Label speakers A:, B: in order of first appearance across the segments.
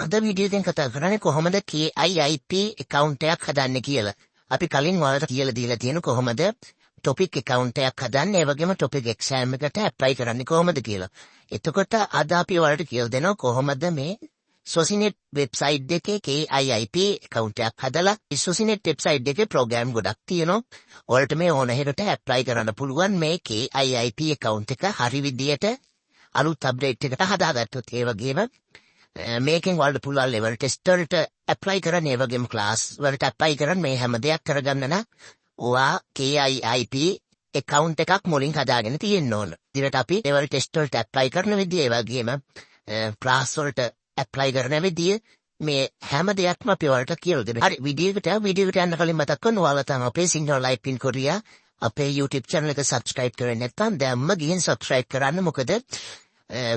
A: අද වීඩියෝ එකෙන් කතා කරන්නේ කොහොමද KIIP account එකක් හදන්නේ කියලා. අපි කලින් ඔයාලට කියලා දීලා තියෙන කොහොමද topic account එකක් හදන්නේ, ඒ වගේම topic exam එකට apply කරන්නේ කොහොමද කියලා. එතකොට අද අපි ඔයාලට කියලා දෙනවා කොහොමද මේ Socinet website එකේ KIIP account එකක් හදලා. Socinet website එකේ program ගොඩක් තියෙනවා. ඔයාලට මේ ඕන හැරට apply කරන්න පුළුවන් මේ KIIP account එක හරි විදියට අලුත් අප්ඩේට් එකට හදාගත්තොත්. ඒ වගේම මේකෙන් වලට පුළුවන් ලෙවල් ටෙස්ට් වලට ඇප්ලයි කරන්න, ඒ වගේම ක්ලාස් වලට ඇප්ලයි කරන්න, මේ හැම දෙයක් කරගන්න නම් ඔයා KIIP account එකක් මුලින් හදාගෙන තියෙන්න ඕන. ඊට අපි ලෙවල් ටෙස්ට් වලට ඇප්ලයි කරන විදිය, ඒ වගේම ක්ලාස් වලට ඇප්ලයි කරන විදිය, මේ හැම දෙයක්ම අපි ඔයාලට කියලා දෙනවා. හරි, වීඩියෝ එකට යන්න කලින් මතක් කරන්න, ඔයාලා තමයි අපේ සිංහල ලයිෆ් ඉන් කොරියා අපේ YouTube channel එක subscribe කරන්නේ නැත්නම් දැම්ම ගිහින් subscribe කරන්න. මොකද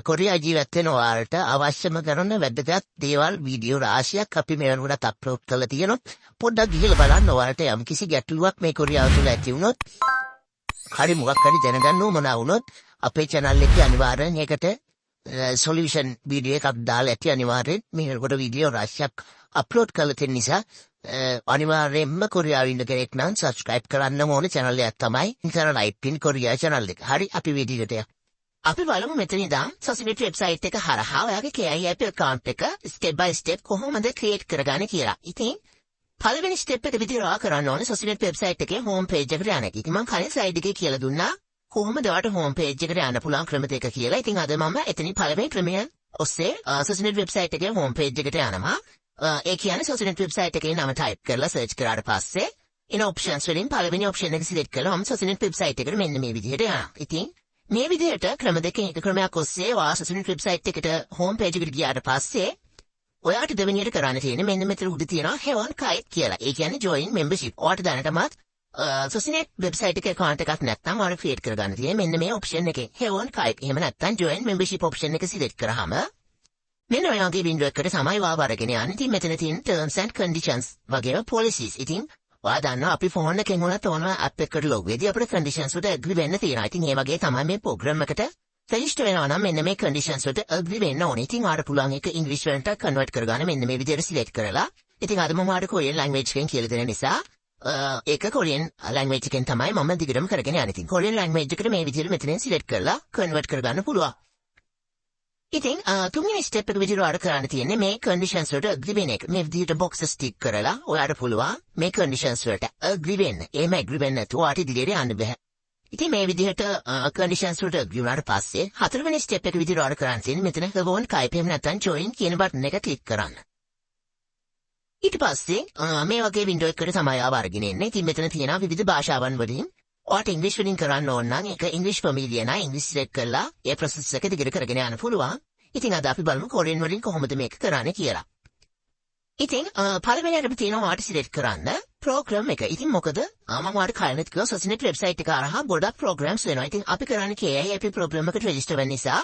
A: කොරියා ජීවත් වෙන ඔයාලට අවශ්‍යම කරන වැදගත් දේවල් වීඩියෝ රාශියක් අපි මේ වෙනකොට අප්ලෝඩ් කරලා තියෙනවා. පොඩ්ඩක් ගිහලා බලන්න. ඔයාලට යම් කිසි ගැටලුවක් මේ කොරියාව තුළ ඇති වුණොත්, හරි මොකක් හරි දැනගන්න උවමනා වුණොත් අපේ channel එකේ අනිවාර්යෙන් ඒකට solution වීඩියෝ එකක් දාලා ඇති. අනිවාර්යෙන් මේ වෙනකොට වීඩියෝ රාශියක් අප්ලෝඩ් කරලා තියෙන නිසා අනිවාර්යෙන්ම කොරියාවේ ඉන්න කෙනෙක් නම් subscribe කරන්න ඕනේ channel එක තමයි Internet Life in Korea channel එක. හරි, අපි වීඩියෝ එකට යමු. අපි බලමු මෙතන ඉඳන් Socinet website එක හරහා ඔයාගේ KIIP account එක step by step කොහොමද create කරගන්නේ කියලා. ඉතින් පළවෙනි step එක විදිහට ඔයා කරන්න ඕනේ Socinet website එකේ home page එකට යන්න. ඉතින් මම කලින් slide එකේ කියලා දුන්නා කොහොමද ඔයාට home page එකට යන්න පුළුවන් ක්‍රම දෙක කියලා. ඉතින් අද මම එතනින් පළවෙනි ක්‍රමය ඔස්සේ Socinet website එකේ home page එකට යනවා. ඒ කියන්නේ Socinet website එකේ නම type කරලා search කරාට පස්සේ in options වලින් පළවෙනි option එක select කළාම Socinet website එකට මෙන්න මේ විදිහට යනවා. ඉතින් මේ විදිහට ක්‍රම දෙකකින් එක ක්‍රමයක් ඔස්සේ ඔයා Socinet website එකට home page එකට ගියාට පස්සේ ඔයාට දෙවෙනියට කරන්න තියෙන්නේ මෙන්න මෙතන උඩ තියෙනවා Heaven Kite කියලා. ඒ කියන්නේ join membership. ඔයාට දැනටමත් Socinet website එකේ account එකක් නැත්නම් ඔයාලා create කරගන්න තියෙන්නේ මෙන්න මේ option එකේ Heaven Kite. එහෙම නැත්නම් join membership option එක select කරාම මෙන්න ඔයාගේ window එකට තමයි ඔයාව අරගෙන යන්නේ. ඉතින් මෙතන තියෙන terms and conditions වගේම policies. ඉතින් ඔයා දන්නවා අපි ෆෝන් එකෙන් උනත් ඕන app එකකට log වෙදී අපිට conditions වලට agree වෙන්න තියෙනවා. ඉතින් ඒ වගේ තමයි මේ program එකට register වෙනවා නම් මෙන්න මේ conditions වලට agree වෙන්න ඕනේ. ඉතින් ඔයාලට පුළුවන් ඒක English වලට convert කරගන්න මෙන්න මේ විදිහට select කරලා. ඉතින් අද මම ඔයාලට Korean language එකෙන් කියලා දෙන නිසා ඒක Korean language එකෙන් තමයි මම දිගටම කරගෙන යන්නේ. ඉතින් Korean language එකට මේ විදිහට මෙතනින් select කරලා convert කරගන්න පුළුවන්. ඉතින් තුන්වෙනි ස්ටෙප් එක විදිහට ඔයාලට කරන්න තියෙන්නේ මේ conditions වලට agree වෙන එක. මේ විදිහට boxes tick කරලා ඔයාලට පුළුවන් මේ conditions වලට agree වෙන්න. එහෙම agree වෙන්න නැතුව ඔයාලට ඉදිරියට යන්න බෑ. ඉතින් මේ විදිහට conditions වලට agree වුණාට පස්සේ හතරවෙනි ස්ටෙප් එක විදිහට ඔයාලට කරන්න තියෙන්නේ මෙතන Heaven Kite එහෙම නැත්නම් join කියන බටන් එක ක්ලික් කරන්න. ඊට පස්සේ මේ වගේ window එකකට තමයි ආව අරගෙන එන්නේ. ඉතින් මෙතන තියෙනවා විවිධ භාෂාවන් වලින් ඔයාට ඉංග්‍රීසි වලින් කරන්න ඕන නම් ඒක ඉංග්‍රීසි ෆැමිලිය නා ඉංග්‍රීසි select කරලා ඒ process එක දිගට කරගෙන යන්න පුළුවන්. ඉතින් අද අපි බලමු කොරියන් වලින් කොහොමද මේක කරන්නේ කියලා. ඉතින් පළවෙනියට අපි තියෙනවා ඔයාට select කරන්න program එක. ඉතින් මොකද මම ඔයාට කලින්ත් කිව්වා Socinet website එක හරහා ගොඩක් programs වෙනවා. ඉතින් අපි කරන්නේ KIIP program එකට register වෙන්න නිසා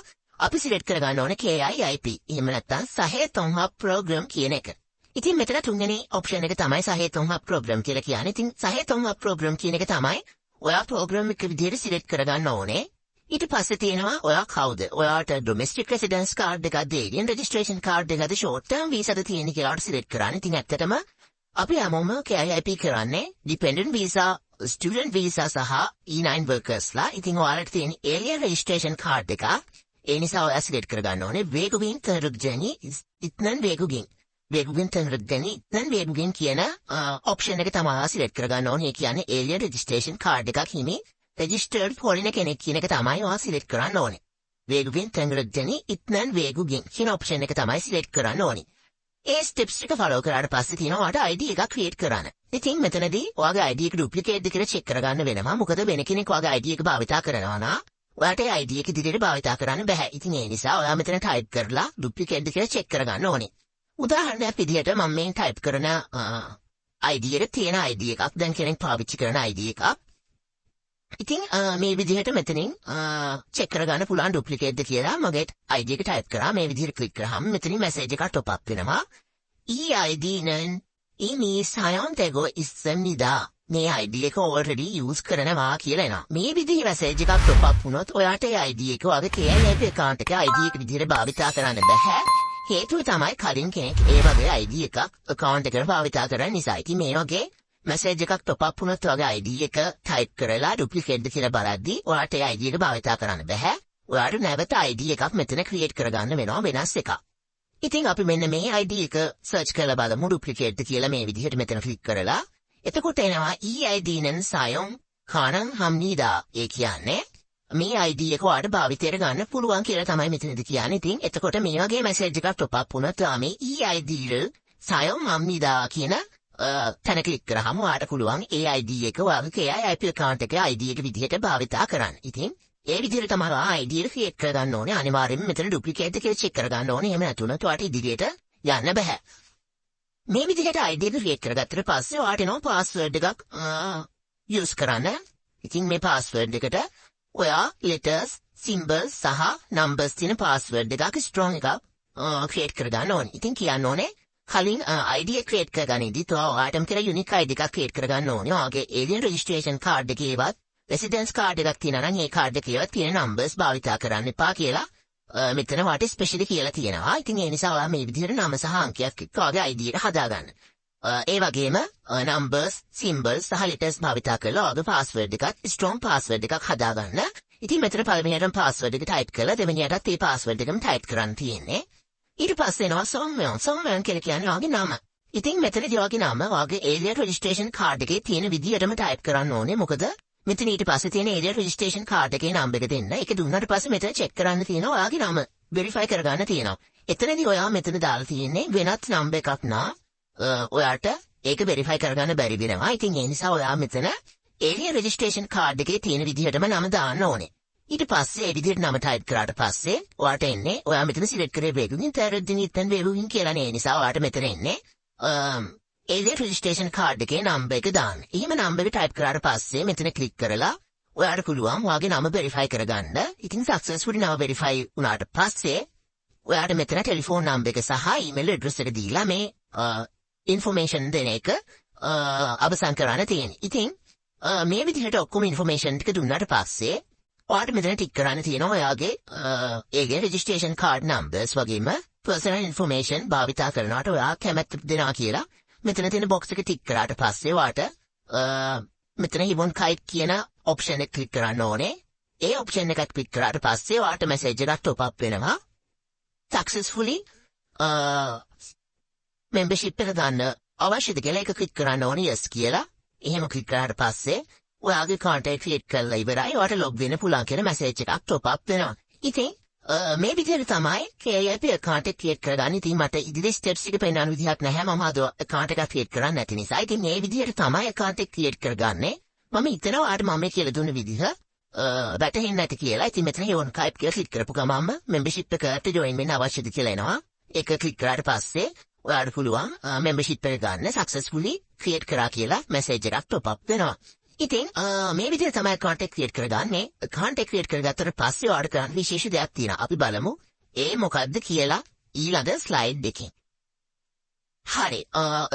A: අපි select කරගන්න ඕනේ KIIP. එහෙම නැත්නම් සහේ තොන්හප් program කියන එක. ඉතින් මෙතන තුන්වෙනි option එක තමයි සහේ තොන්හප් program කියලා කියන්නේ. ඉතින් සහේ තොන්හප් program කියන එක තමයි ඔයා program එක විදිහට select කරගන්න ඕනේ. ඊට පස්සේ තියෙනවා ඔයා කවුද? ඔයාට domestic residence card එකක්ද, alien registration card එකක්ද, short term visa ද තියෙන්නේ කියලා select කරන්න. ඉතින් ඇත්තටම අපි හැමෝම KIIP කරන්නේ dependent visa, student visa සහ E9 workersලා. ඉතින් ඔයාලට තියෙන alien registration card එක. ඒ නිසා ඔයා select කරගන්න ඕනේ 외국인 등록증이 있는 외국인. 외국인 등록증이 있는 외국인 කියන option එක තමයි select කරගන්න ඕනේ. ඒ කියන්නේ alien registration card එකක් හිමි registered foreigner කෙනෙක් කියන එක තමයි ඔයා select කරන්න ඕනේ. 외국인 등록증이 있는 외국인 කියන option එක තමයි select කරන්න ඕනේ. ඒ steps ටික follow කරාට පස්සේ තියෙනවා ඔයාට ID එකක් create කරන්න. ඉතින් මෙතනදී ඔයාගේ ID එක duplicate ද කියලා check කරගන්න වෙනවා. මොකද වෙන කෙනෙක් ඔයාගේ ID එක භාවිතා කරනවා නම් ඔයාට ඒ ID එක දිගට භාවිතා කරන්න බෑ. ඉතින් ඒ නිසා ඔයා මෙතන type කරලා duplicate ද කියලා check කරගන්න ඕනේ. උදාහරණයක් විදිහට මම මේ type කරන ID එක තියෙන ID එකක් දැන් කෙනෙක් පාවිච්චි කරන ID එකක්. ඉතින් මේ විදිහට මෙතනින් check කරගන්න පුළුවන් duplicate ද කියලා. මගේ ID එක type කරා මේ විදිහට click කරාම මෙතනින් message එකක් top up වෙනවා. 이 ID는 이미 사용되고 있습니다. මේ ID එක already use කරනවා කියලා එනවා. මේ විදිහේ message එකක් top up වුණොත් ඔයාට ඒ ID එක ඔයාගේ KIIP account එකේ ID එක විදිහට භාවිතා කරන්න බෑ. හේතුව තමයි කලින් කෙනෙක් ඒ වගේ ID එකක් account එකට භාවිතා කරන නිසා. ඉතින් මේ වගේ message එකක් top up වුණොත් වගේ ID එක type කරලා duplicate ද කියලා බලද්දී ඔයාලට ඒ ID එක භාවිතා කරන්න බෑ. ඔයාලට නැවත ID එකක් මෙතන create කරගන්න වෙනවා වෙනස් එකක්. ඉතින් අපි මෙන්න මේ ID එක search කරලා බලමු duplicate ද කියලා මේ විදිහට මෙතන click කරලා. එතකොට එනවා EID-nen sayong kanang hamnida. ඒ කියන්නේ මේ ID එක ඔයාලට භාවිතයට ගන්න පුළුවන් කියලා තමයි මෙතනදී කියන්නේ. ඉතින් එතකොට මේ වගේ message එකක් top up වුණොත් මේ EID-를 sayong hamnida කියන තැන click කරාම ඔයාලට පුළුවන් ඒ ID එක ඔයාගේ KIIP account එකේ ID එක විදිහට භාවිතා කරන්න. ඉතින් ඒ විදිහට තමයි ID එක create කරගන්න ඕනේ. අනිවාර්යයෙන්ම මෙතන duplicate කියලා check කරගන්න ඕනේ. එහෙම නැතුනොත් ඔයාලට ඉදිරියට යන්න බෑ. මේ විදිහට ID එක create කරගත්තට පස්සේ ඔයාලට එනවා password එකක් use කරන්න. ඉතින් මේ password එකට ඔයා letters, symbols සහ numbers තියෙන password එකක් strong එකක් create කරගන්න ඕනේ. ඉතින් කියන්න ඕනේ කලින් ID එක create කරගන්නදී ඔයාලටම කියලා unique ID එකක් create කරගන්න ඕනේ. ඔයාගේ alien registration card එකේවත් residence card එකක් තියෙනවා නම් ඒ card එකේවත් තියෙන numbers භාවිතා කරන්න එපා කියලා මෙතන වාට ස්පෙෂලි කියලා තියෙනවා. ඉතින් ඒ නිසා ඔයා මේ විදිහට නම සහ අංකයක් එක්ක ඔයාගේ ID එක හදාගන්න. ඒ වගේම numbers, symbols සහ letters භාවිතා කරලා ඔයාගේ password එකත් strong password එකක් හදාගන්න. ඉතින් මෙතන පළවෙනියටම password එක type කරලා දෙවෙනියටත් ඒ password එකම type කරන්න තියෙන්නේ. ඊට පස්සේ එනවා Songwon කියලා කියන්නේ ඔයාගේ නම. ඉතින් මෙතනදී ඔයාගේ නම ඔයාගේ alien registration card එකේ තියෙන විදිහටම type කරන්න ඕනේ. මොකද මෙතන ඊට පස්සේ තියෙන alien registration card එකේ නම්බර එක දෙන්න. ඒක දුන්නාට පස්සේ මෙතන check කරන්න තියෙනවා ඔයාගේ නම. verify කරගන්න තියෙනවා. එතනදී ඔයා මෙතන දාලා තියෙන්නේ වෙනත් නම්බර එකක් නා ඔයාට ඒක verify කරගන්න බැරි වෙනවා. ඉතින් ඒ නිසා ඔයා මෙතන alien registration card එකේ තියෙන විදිහටම නම දාන්න ඕනේ. ඊට පස්සේ ඒ විදිහට නම type කරාට පස්සේ ඔයාට එන්නේ ඔයා මෙතන select කරේ වේගුකින් තරද්දිනිත්තන් වේගුකින් කියලා නේ. නිසා ඔයාට මෙතන එන්නේ alien registration card එකේ නම්බර එක දාන්න. එහෙම නම්බර එක type කරාට පස්සේ මෙතන click කරලා ඔයාට පුළුවන් ඔයාගේ නම verify කරගන්න. ඉතින් successfully නම verify වුණාට පස්සේ ඔයාට මෙතන ටෙලිෆෝන් නම්බර එක සහ email address එක දීලා මේ information දෙන එක අවසන් කරන්න තියෙන්නේ. ඉතින් මේ විදිහට ඔක්කොම information ටික දුන්නාට පස්සේ ඔයාට මෙතන ටික් කරන්න තියෙනවා ඔයාගේ ඒගේ registration card numbers වගේම personal information භාවිතා කරනවට ඔයා කැමැත්ත දෙනවා කියලා මෙතන තියෙන box එක ටික් කරාට පස්සේ ඔයාට මෙතන Hibon Kite කියන option එක click කරන්න ඕනේ. ඒ option එකත් click කරාට පස්සේ ඔයාට message එකක් top up වෙනවා. successfully membership එක ගන්න අවශ්‍යද කියලා එක click කරන්න ඕනේ yes කියලා. එහෙම click කරාට පස්සේ ඔයාගේ contact create කරලා ඉවරයි. ඔයාට log වෙන්න පුළුවන් කියන message එකක් top up වෙනවා. ඉතින් මේ විදිහට තමයි KIIP account එක create කරගන්න. ඉතින් මට ඉදිරි steps එක පෙන්වන්න විදිහක් නැහැ. මම අද account එකක් create කරන්න නැති නිසා. ඉතින් මේ විදිහට තමයි account එක create කරගන්නේ. මම හිතනවා ඔයාට මම කියලා දුන්න විදිහ වැටහෙන්නේ නැති කියලා. ඉතින් මෙතන Hibon Kite කියලා click කරපු ගමන්ම membership එකට join වෙන්න අවශ්‍යද කියලා එනවා. ඒක click කරාට පස්සේ ඔයාට පුළුවන් membership එක ගන්න successfully create කරා කියලා message එකක් top up වෙනවා. ඉතින් මේ විදිහට තමයි account එක create කරගන්නේ. account එක create කරගත්තට පස්සේ ඔයාලට කරන්න විශේෂ දෙයක් තියෙනවා. අපි බලමු ඒ මොකද්ද කියලා ඊළඟ slide එකෙන්. හරි.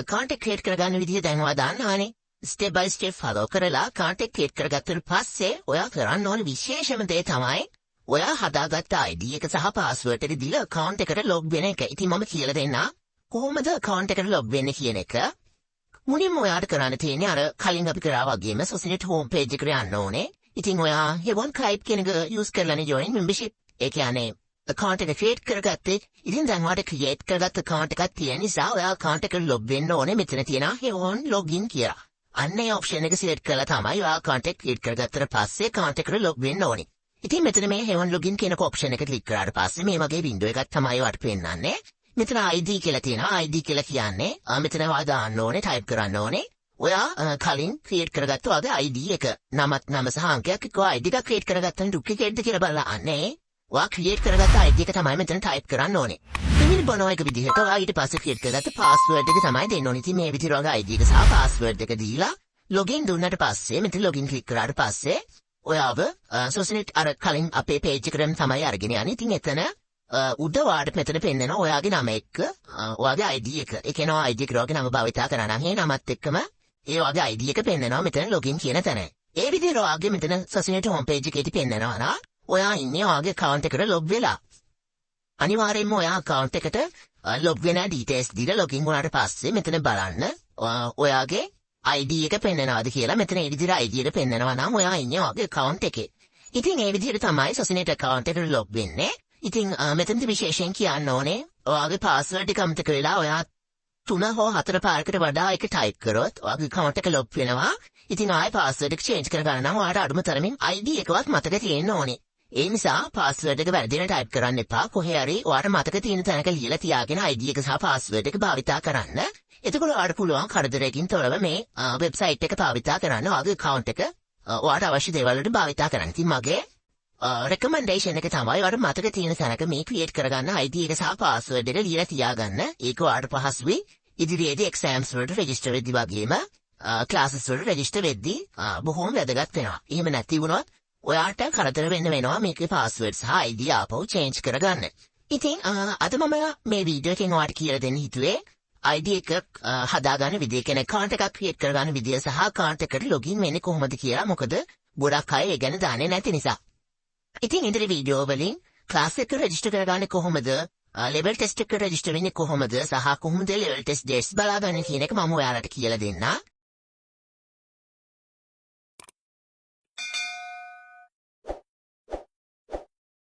A: account එක create කරගන්න විදිහ දැන් ඔයා දන්නවනේ. step by step follow කරලා account එක create කරගත්තට පස්සේ ඔයා කරන්න ඕනේ විශේෂම දේ තමයි ඔයා හදාගත්ත ID එක සහ password එක දීලා account එකට log වෙන එක. ඉතින් මම කියලා දෙන්නම් කොහොමද account එකට log වෙන්නේ කියන එක. මුලින්ම ඔයාට කරන්න තියෙන්නේ අර කලින් අපි කරා වගේම Socinet home page එකට යන්න ඕනේ. ඉතින් ඔයා Hibon Kite කියන එක use කරලානේ join membership. ඒ කියන්නේ account එක create කරගත්තේ. ඉතින් දැන් ඔයාට create කරගත්ත account එකක් තියෙන නිසා ඔයා account එකට log වෙන්න ඕනේ. මෙතන තියෙනවා Hibon login කියලා. අන්න ඒ option එක select කරලා තමයි ඔයා account එක create කරගත්තට පස්සේ account එකට log වෙන්න ඕනේ. ඉතින් මෙතන මේ Hibon login කියන option එක click කරාට පස්සේ මේ වගේ window එකක් තමයි ඔයාට පෙන්නන්නේ. මෙතන ID කියලා තියෙනවා. ID කියලා කියන්නේ මෙතන ඔයා දාන්න ඕනේ type කරන්න ඕනේ. ඔයා කලින් create කරගත්ත ඔයාගේ ID එක නමත් නම සහ අංකයක් එක්ක ID එක create කරගත්තම duplicate ද කියලා බලලා අන්නේ ඔයා create කරගත්ත ID එක තමයි මෙතන type කරන්න ඕනේ. ඉතින් බොනෝ එක විදිහට ඔයා ඊට පස්සේ create කරගත්ත password එක තමයි දෙන්න ඕනේ. ඉතින් මේ විදිහට ඔයාගේ ID එක සහ password එක දීලා login දුන්නාට පස්සේ මෙතන login click කරාට පස්සේ ඔයාව Socinet අර කලින් අපේ page එකටම තමයි අරගෙන යන්නේ. ඉතින් එතන උඩ වාට මෙතන පෙන්නනවා ඔයාගේ නම එක්ක ඔයාගේ ID එක. ඒ කියනවා ID එක ඔයාගේ නම භාවිතා කරා නම් ඒ නමත් එක්කම ඒ වගේ ID එක පෙන්නනවා මෙතන login කියන තැන. ඒ විදිහට ඔයාගේ මෙතන Socinet home page එකේදී පෙන්නනවා නා ඔයා ඉන්නේ ඔයාගේ account එකට log වෙලා. අනිවාර්යෙන්ම ඔයා account එකට log වෙන details දීලා login වුණාට පස්සේ මෙතන බලන්න ඔයාගේ ID එක පෙන්නනවාද කියලා. මෙතන ඒ විදිහට ID එක පෙන්නනවා නම් ඔයා ඉන්නේ ඔයාගේ account එකේ. ඉතින් ඒ විදිහට තමයි සොසිනෙට් account එකට log වෙන්නේ. ඉතින් මෙතනදි විශේෂයෙන් කියන්න ඕනේ ඔයාගේ password එක අමතක වෙලා ඔයා 3 හෝ 4 පාරකට වඩා එක type කරොත් ඔයාගේ account එක log වෙනවා. ඉතින් ආයෙ password එක change කරගන්න නම් ඔයාට අඩුම තරමින් ID එකවත් මතක තියෙන්න ඕනේ. ඒ නිසා password එක වැරදිව type කරන්න එපා. කොහේ හරි ඔයාට මතක තියෙන තැනක ලියලා තියාගෙන ID එක සහ password එක භාවිතා කරන්න. එතකොට ඔයාට පුළුවන් කරදරයකින් තොරව මේ website එක භාවිතා කරන්න. ඔයාගේ account එක ඔයාට අවශ්‍ය දේවල් වලට භාවිතා කරන්න. ඉතින් මගේ recommendation එක තමයි ඔයාට මතක තියෙන තැනක මේ create කරගන්න ID එක සහ password එක ලියලා තියාගන්න. ඒක ඔයාට පහසුයි. ඉදිරියේදී exams වලට register වෙද්දී වගේම classes වලට register වෙද්දී බොහොම වැදගත් වෙනවා. එහෙම නැති වුණොත් ඔයාට කරදර වෙන්න වෙනවා මේකේ password සහ ID ආපහු change කරගන්න. ඉතින් අද මම මේ වීඩියෝ එකෙන් ඔයාලට කියලා දෙන්න හිතුවේ ID එක හදාගන්න විදිය, කියන්නේ account එකක් create කරගන්න විදිය සහ account එකට login වෙන්නේ කොහොමද කියලා. මොකද ගොඩක් අය ඒ ගැන දන්නේ නැති නිසා. ඉතින් ඉදිරි වීඩියෝ වලින් class එක register කරගන්නේ කොහොමද, level test එක register වෙන්නේ කොහොමද සහ කොහොමද level test dates බලාගන්න කියන එක මම ඔයාලට කියලා දෙන්නම්.